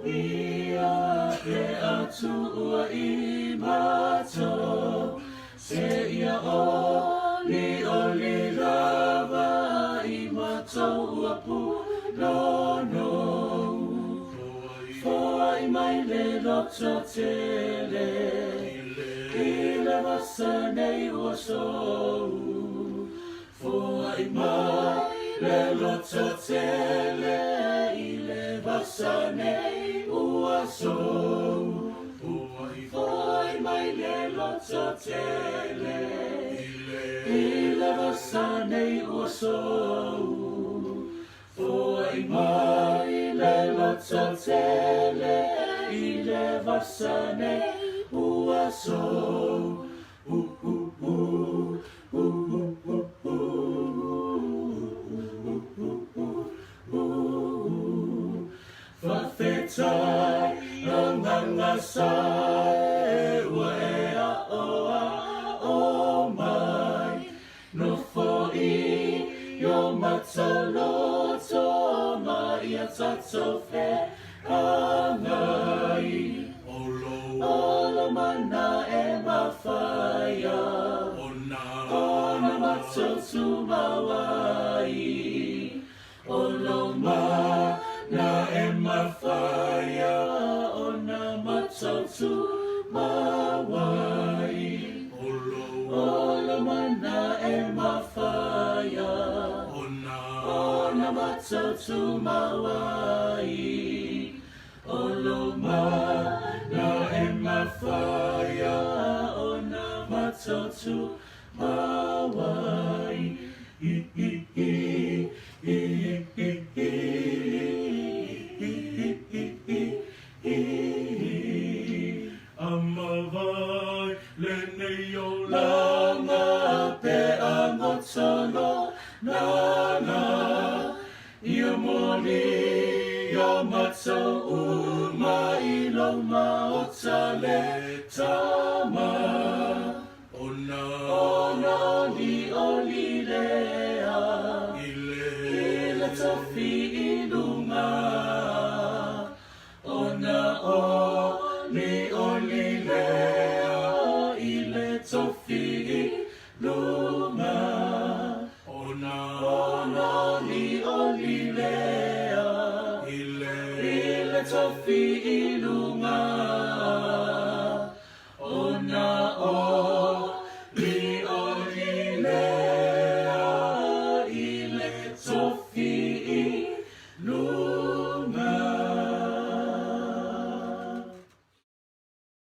Ia e atua I mato Se ia oli lava I mato ua punono Foa I mai le loto tele I le vasa nei ua sou Foa I mai le loto tele I le vasa nei ua sou Foa I mai le loto tele I le vasa nei ua sou Foa I mai le loto tele I le vasa nei ua sou Whawhetai nganga sae ua e a aumai No fo'i yo mataloto ma ia tato fe angai Olo mana e mawhaia Ona matotu mawai Olo mana e mawhaia Ona matotu mawai Olo mana e mawhaia Ona matotu mawai Olo mana e mawhaia Ona matotu mawai Amawai lene yo langa pe angotono nana Ia moni ia mato uma ilo maotale tama Ona ni olilea Ile tofi ilunga Ona ni olilea Ile tofi ilunga Ona ni olilea Ile tofi ilunga